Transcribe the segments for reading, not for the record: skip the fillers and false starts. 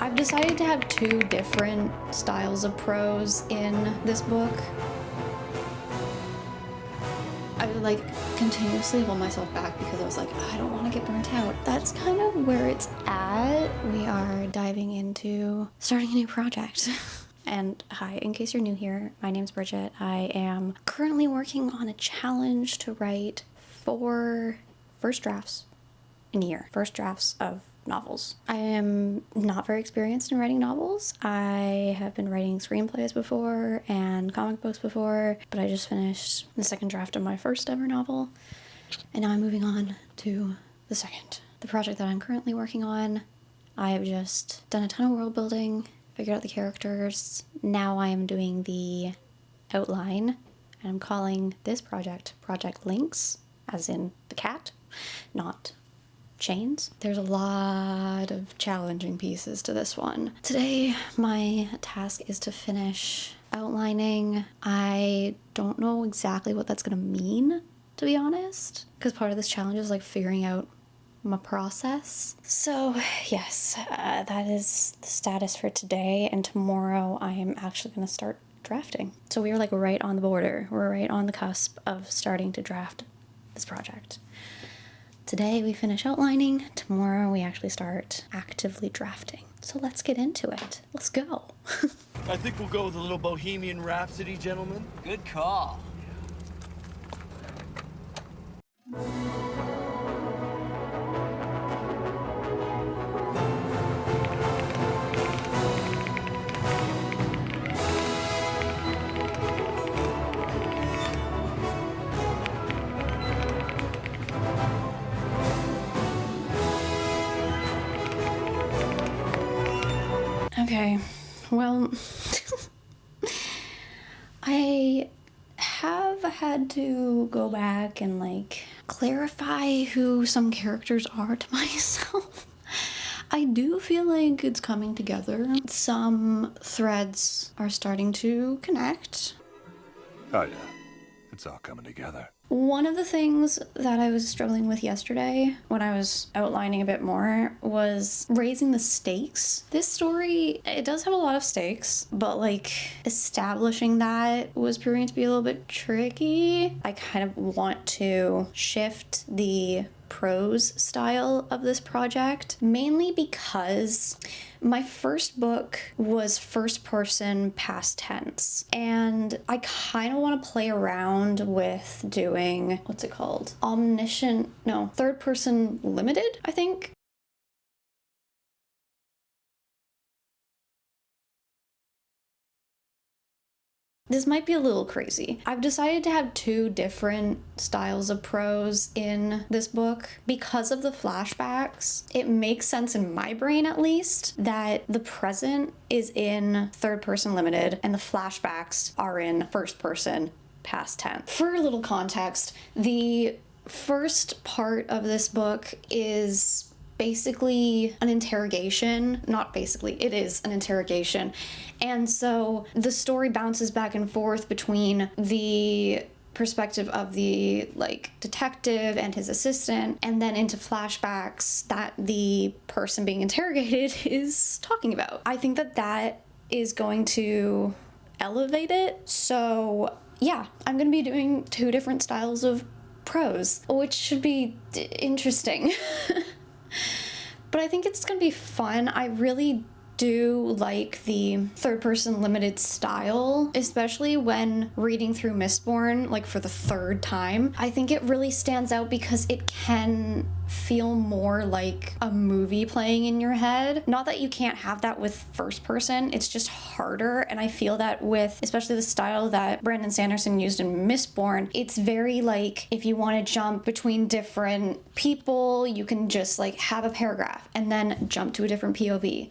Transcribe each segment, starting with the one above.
I've decided to have two different styles of prose in this book. I would like continuously hold myself back because I was like, I don't want to get burnt out. That's kind of where it's at. We are diving into starting a new project. And hi, in case you're new here, my name's Bridget. I am currently working on a challenge to write 4 first drafts in a year. First drafts of novels. I am not very experienced in writing novels. I have been writing screenplays before and comic books before, but I just finished the second draft of my first ever novel, and now I'm moving on to the second. The project that I'm currently working on, I have just done a ton of world building, figured out the characters. Now I am doing the outline, and I'm calling this project Project Lynx, as in the cat, not chains. There's a lot of challenging pieces to this one. Today, my task is to finish outlining. I don't know exactly what that's gonna mean, to be honest, because part of this challenge is like figuring out my process. So yes, that is the status for today, and tomorrow I am actually gonna start drafting. So we are like right on the border. We're right on the cusp of starting to draft this project. Today we finish outlining, tomorrow we actually start actively drafting. So let's get into it. Let's go. I think we'll go with a little Bohemian Rhapsody, gentlemen. Good call. Okay, well, I have had to go back and like clarify who some characters are to myself. I do feel like it's coming together. Some threads are starting to connect. Oh yeah, it's all coming together. One of the things that I was struggling with yesterday when I was outlining a bit more was raising the stakes. This story, it does have a lot of stakes, but like establishing that was proving to be a little bit tricky. I kind of want to shift the prose style of this project, mainly because my first book was first person past tense, and I kind of want to play around with doing, what's it called? Third person limited, I think. This might be a little crazy. I've decided to have 2 different styles of prose in this book because of the flashbacks. It makes sense in my brain, at least, that the present is in third person limited and the flashbacks are in first person past tense. For a little context, the first part of this book is basically an interrogation. Not basically, it is an interrogation. And so the story bounces back and forth between the perspective of the like detective and his assistant, and then into flashbacks that the person being interrogated is talking about. I think that that is going to elevate it. So yeah, I'm gonna be doing 2 different styles of prose, which should be interesting. But I think it's gonna be fun. I really do like the third person limited style, especially when reading through Mistborn like for the 3rd time. I think it really stands out because it can feel more like a movie playing in your head. Not that you can't have that with first person, it's just harder. And I feel that with especially the style that Brandon Sanderson used in Mistborn, it's very like if you want to jump between different people, you can just like have a paragraph and then jump to a different POV.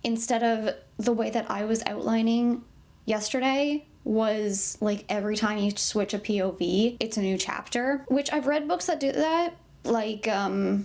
Instead of the way that I was outlining yesterday was like every time you switch a POV, it's a new chapter, which I've read books that do that. Like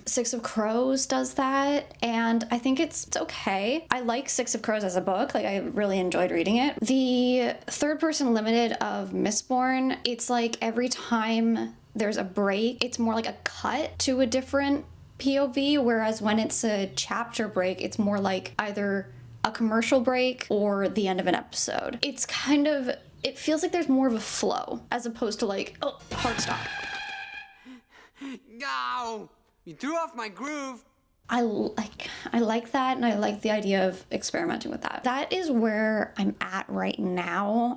Six of Crows does that, and I think it's okay. I like Six of Crows as a book. Like I really enjoyed reading it. The third person limited of Mistborn, it's like every time there's a break, it's more like a cut to a different POV, whereas when it's a chapter break, it's more like either a commercial break or the end of an episode. It's kind of, it feels like there's more of a flow as opposed to like, oh, hard stop. No! You threw off my groove. I like that, and I like the idea of experimenting with that. That is where I'm at right now.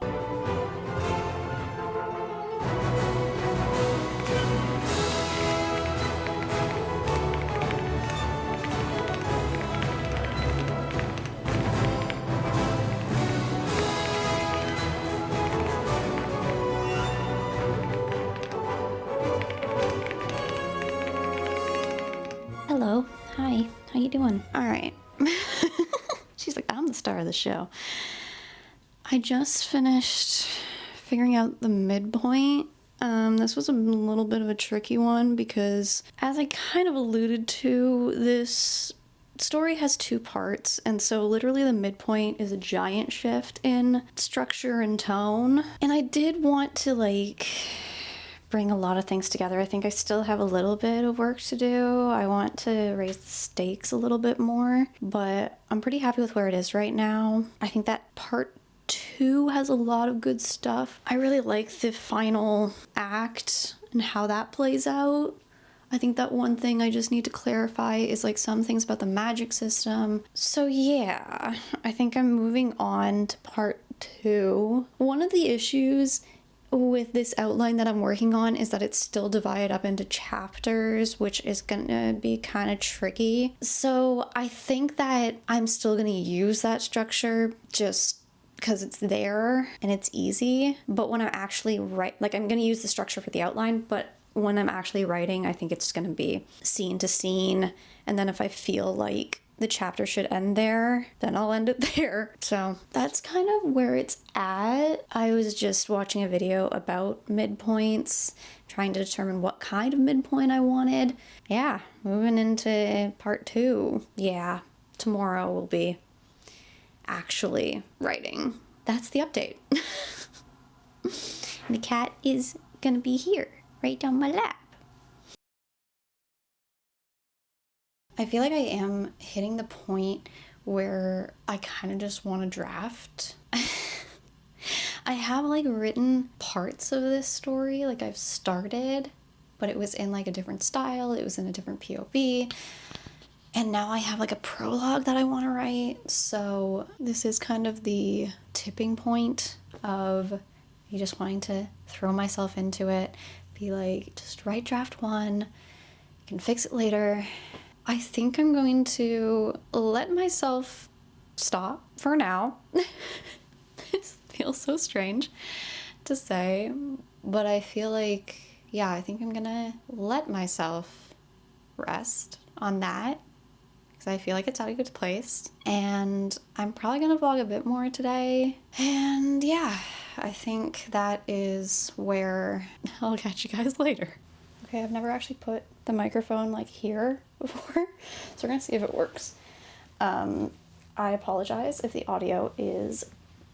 Hello. Hi. How you doing? All right. She's like, I'm the star of the show. I just finished figuring out the midpoint. This was a little bit of a tricky one because, as I kind of alluded to, this story has two parts, and so literally the midpoint is a giant shift in structure and tone. And I did want to like bring a lot of things together. I think I still have a little bit of work to do. I want to raise the stakes a little bit more, but I'm pretty happy with where it is right now. I think that part 2 has a lot of good stuff. I really like the final act and how that plays out. I think that one thing I just need to clarify is like some things about the magic system. So yeah, I think I'm moving on to part 2. One of the issues with this outline that I'm working on is that it's still divided up into chapters, which is gonna be kind of tricky. So I think that I'm still gonna use that structure just because it's there and it's easy. But when I'm actually I'm gonna use the structure for the outline, but when I'm actually writing, I think it's gonna be scene to scene. And then if I feel like the chapter should end there, then I'll end it there. So that's kind of where it's at. I was just watching a video about midpoints, trying to determine what kind of midpoint I wanted. Yeah, moving into part 2. Yeah, tomorrow will be actually writing. That's the update. The cat is gonna be here, right down my lap. I feel like I am hitting the point where I kind of just want to draft. I have like written parts of this story, like I've started, but it was in like a different style, it was in a different POV, and now I have like a prologue that I want to write. So this is kind of the tipping point of me just wanting to throw myself into it, be like, just write draft 1, I can fix it later. I think I'm going to let myself stop for now. This feels so strange to say, but I feel like, yeah, I think I'm gonna let myself rest on that because I feel like it's at a good place. And I'm probably gonna vlog a bit more today. And yeah, I think that is where I'll catch you guys later. Okay, I've never actually put the microphone like here before, so we're gonna see if it works. I apologize if the audio is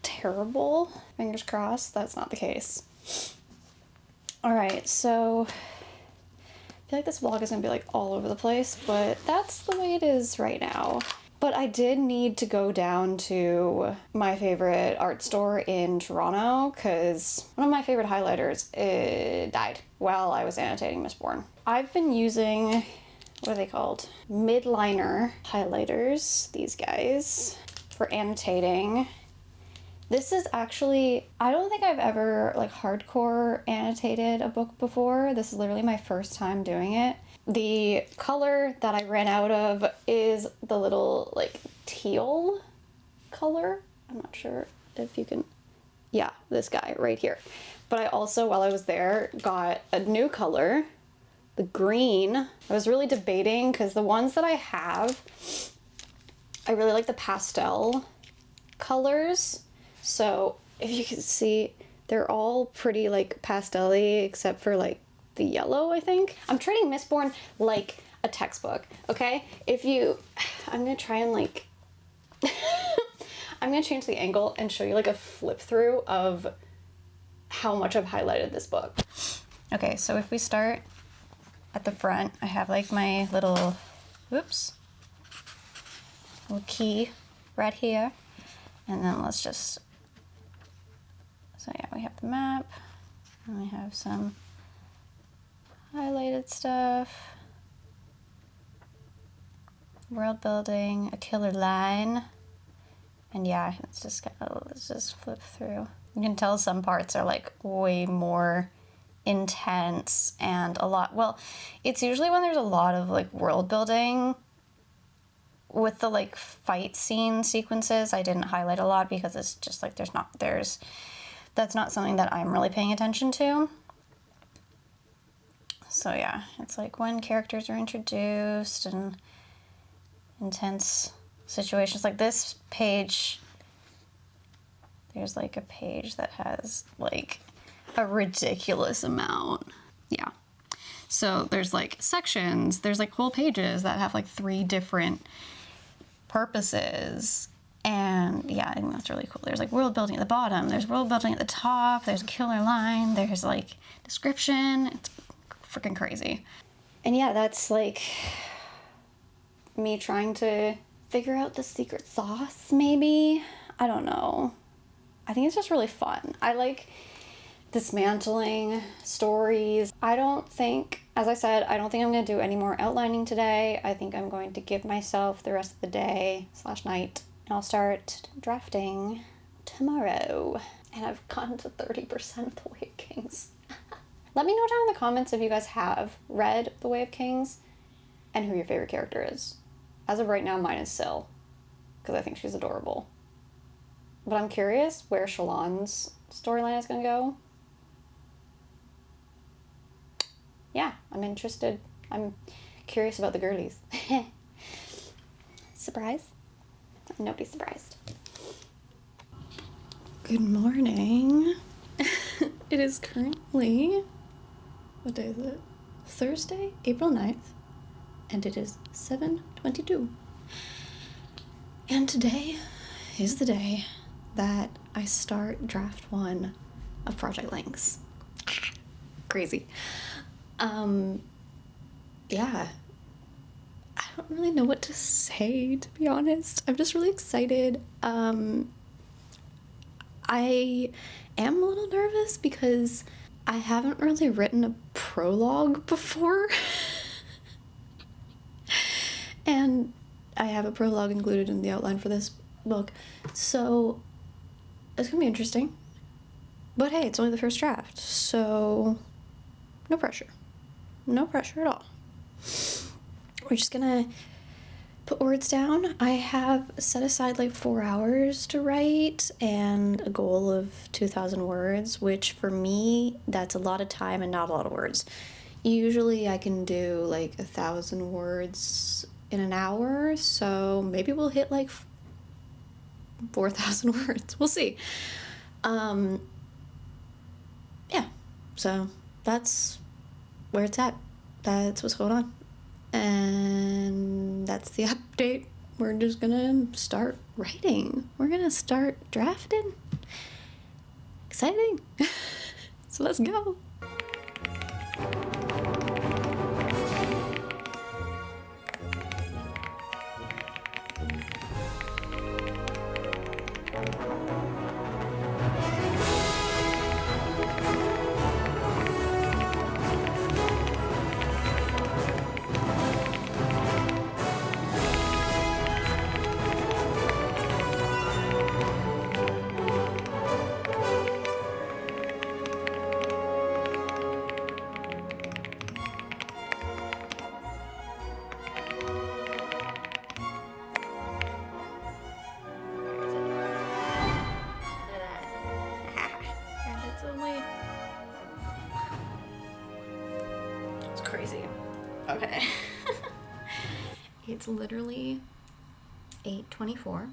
terrible. Fingers crossed that's not the case. All right, so I feel like this vlog is gonna be like all over the place, but that's the way it is right now. But I did need to go down to my favorite art store in Toronto because one of my favorite highlighters died while I was annotating Mistborn. I've been using, what are they called? Midliner highlighters, these guys, for annotating. This is actually, I don't think I've ever like hardcore annotated a book before. This is literally my first time doing it. The color that I ran out of is the little like teal color. I'm not sure if you can, yeah, this guy right here. But I also, while I was there, got a new color, the green. I was really debating because the ones that I have, I really like the pastel colors. So if you can see, they're all pretty like pastel-y except for like the yellow, I think. I'm treating Mistborn like a textbook, okay? I'm gonna try and like, I'm gonna change the angle and show you like a flip through of how much I've highlighted this book. Okay, so if we start at the front, I have like my little, whoops, little key right here. And then let's just, so yeah, we have the map, and we have some highlighted stuff, world building, a killer line, and yeah, let's just flip through. You can tell some parts are like way more intense and a lot, well, it's usually when there's a lot of like world building. With the like fight scene sequences, I didn't highlight a lot because it's just like that's not something that I'm really paying attention to. So yeah, it's like when characters are introduced and intense situations. Like this page, there's like a page that has like a ridiculous amount. Yeah. So there's like sections, there's like whole pages that have like 3 different purposes. And yeah, I think that's really cool. There's like world building at the bottom, there's world building at the top, there's a killer line, there's like description. It's freaking crazy. And yeah, that's like me trying to figure out the secret sauce, maybe. I don't know. I think it's just really fun. I like dismantling stories. I don't think, as I said, I don't think I'm going to do any more outlining today. I think I'm going to give myself the rest of the day / night, and I'll start drafting tomorrow. And I've gotten to 30% of The Way of Kings. Let me know down in the comments if you guys have read The Way of Kings and who your favorite character is. As of right now, mine is Syl, because I think she's adorable. But I'm curious where Shallan's storyline is going to go. Yeah, I'm interested. I'm curious about the girlies. Surprise? Nobody's surprised. Good morning. It is currently, what day is it? Thursday, April 9th, and it is 7:22. And today is the day that I start draft 1 of Project Lynx. Crazy. Yeah. I don't really know what to say, to be honest. I'm just really excited. I am a little nervous because I haven't really written a prologue before. And I have a prologue included in the outline for this book. So it's gonna be interesting. But hey, it's only the first draft, so no pressure. No pressure at all. We're just gonna put words down. I have set aside like 4 hours to write and a goal of 2,000 words, which for me, that's a lot of time and not a lot of words. Usually I can do like 1,000 words in an hour, so maybe we'll hit like 4,000 words. We'll see. Yeah, so that's where it's at. That's what's going on. And that's the update. We're just gonna start writing. We're gonna start drafting. Exciting. So let's go. It's crazy. Okay. It's literally 8:24.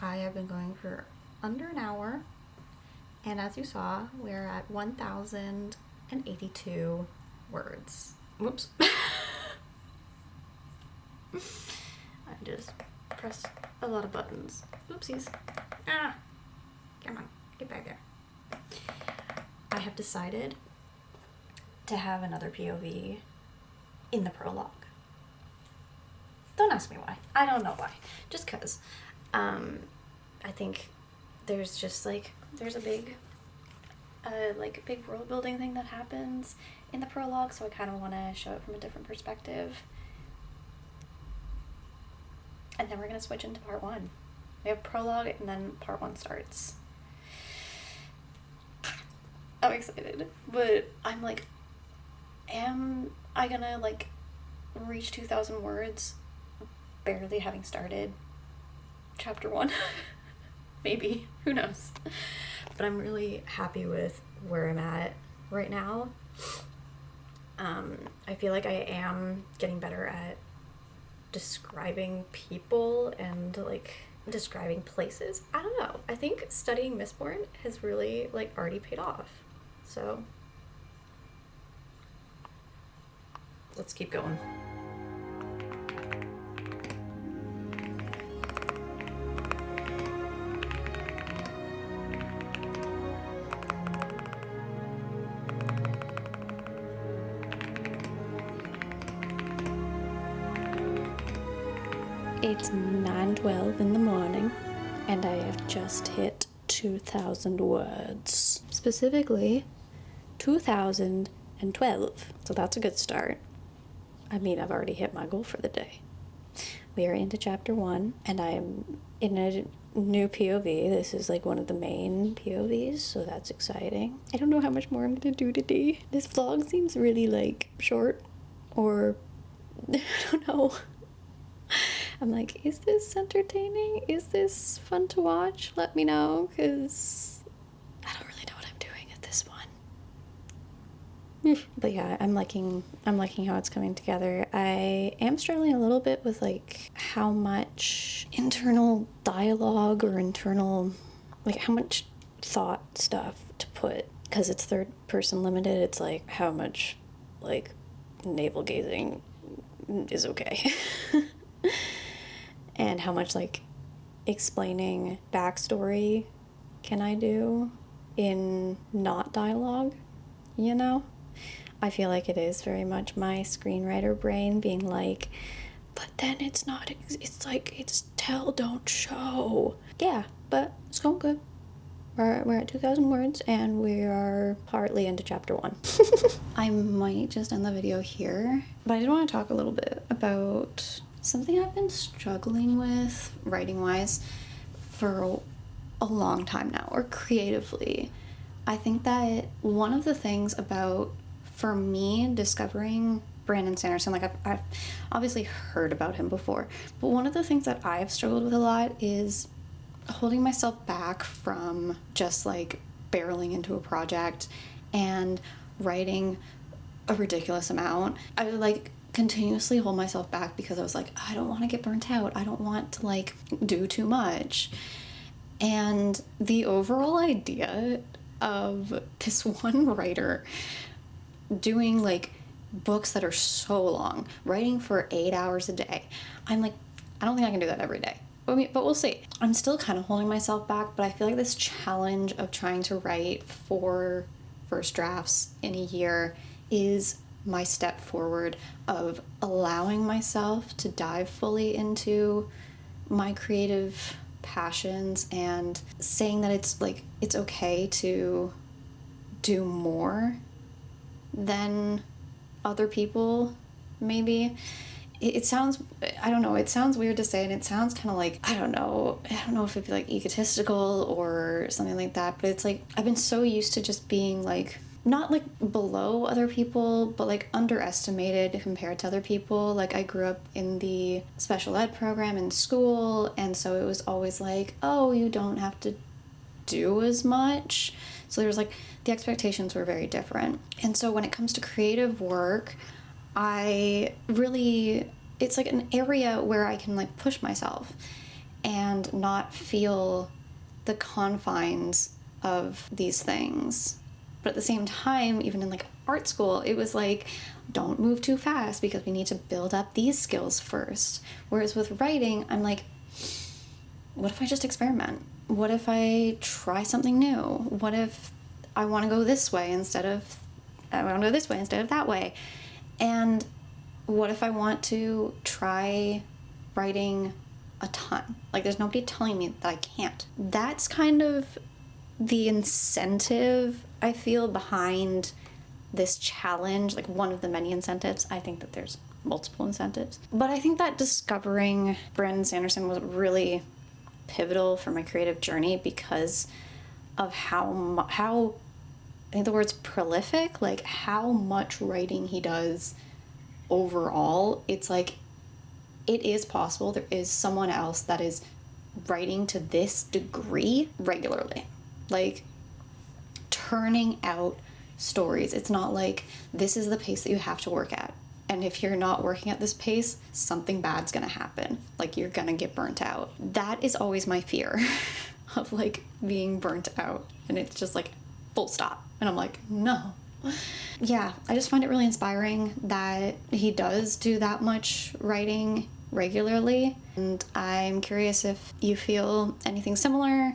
I have been going for under an hour, and as you saw, we're at 1,082 words. Whoops. I just pressed a lot of buttons. Oopsies. Ah! Come on, get back there. I have decided to have another POV in the prologue. Don't ask me why. I don't know why. Just 'cause. I think there's just like, there's a big big world building thing that happens in the prologue, so I kind of want to show it from a different perspective. And then we're going to switch into part 1. We have prologue and then part 1 starts. I'm excited, but I'm like, am I gonna like reach 2,000 words barely having started chapter 1? Maybe, who knows? But I'm really happy with where I'm at right now. I feel like I am getting better at describing people and like describing places. I don't know. I think studying Mistborn has really like already paid off. So let's keep going. It's 9:12 in the morning, and I have just hit 2,000 words. Specifically, 2,012. So that's a good start. I mean, I've already hit my goal for the day. We are into chapter 1, and I am in a new POV. This is like one of the main POVs, so that's exciting. I don't know how much more I'm gonna do today. This vlog seems really like short, or I don't know. I'm like, is this entertaining? Is this fun to watch? Let me know, because I don't really know what I'm doing at this one. But yeah, I'm liking how it's coming together. I am struggling a little bit with like how much internal dialogue or internal, like how much thought stuff to put, because it's third person limited. It's like how much like navel gazing is okay. And how much like explaining backstory can I do in not dialogue, you know? I feel like it is very much my screenwriter brain being like, but then it's not, it's like, it's tell, don't show. Yeah, but it's going good. We're at 2,000 words, and we are partly into chapter 1. I might just end the video here, but I did want to talk a little bit about something I've been struggling with writing-wise for a long time now, or creatively. I think that one of the things about, for me, discovering Brandon Sanderson, like I've obviously heard about him before, but one of the things that I've struggled with a lot is holding myself back from just like barreling into a project and writing a ridiculous amount. I would like continuously hold myself back because I was like, I don't want to get burnt out. I don't want to like do too much. And the overall idea of this one writer doing like books that are so long, writing for 8 hours a day, I'm like, I don't think I can do that every day. But we'll see. I'm still kind of holding myself back, but I feel like this challenge of trying to write 4 first drafts in a year is my step forward of allowing myself to dive fully into my creative passions and saying that it's like, it's okay to do more than other people, maybe. It sounds, I don't know, it sounds weird to say, and it sounds kind of like, I don't know if it'd be like egotistical or something like that, but it's like, I've been so used to just being like, not like below other people, but like underestimated compared to other people. Like I grew up in the special ed program in school, and so it was always like, oh, you don't have to do as much. So there was like, the expectations were very different. And so when it comes to creative work, I really, it's like an area where I can like push myself and not feel the confines of these things. But at the same time, even in like art school, it was like, don't move too fast because we need to build up these skills first. Whereas with writing, I'm like, what if I just experiment? What if I try something new? What if I want to go this way instead of that way? And what if I want to try writing a ton. Like, there's nobody telling me that I can't. That's kind of the incentive I feel behind this challenge, like one of the many incentives. I think that there's multiple incentives. But I think that discovering Brandon Sanderson was really pivotal for my creative journey because of how I think the word's prolific, like how much writing he does overall. It's like, it is possible there is someone else that is writing to this degree regularly, like turning out stories. It's not like this is the pace that you have to work at, and if you're not working at this pace, something bad's gonna happen, like you're gonna get burnt out. That is always my fear of like being burnt out, and it's just like full stop, and I'm like, no. Yeah, I just find it really inspiring that he does do that much writing regularly, and I'm curious if you feel anything similar.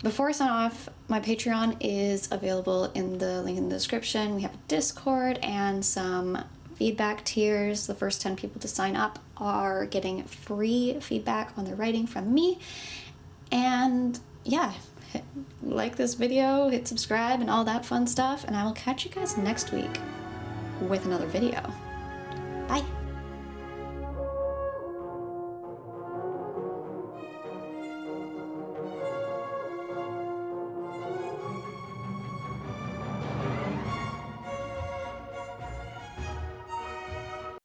Before I sign off, my Patreon is available in the link in the description. We have a Discord and some feedback tiers. The first 10 people to sign up are getting free feedback on their writing from me. And yeah, like this video, hit subscribe and all that fun stuff, and I will catch you guys next week with another video. Bye.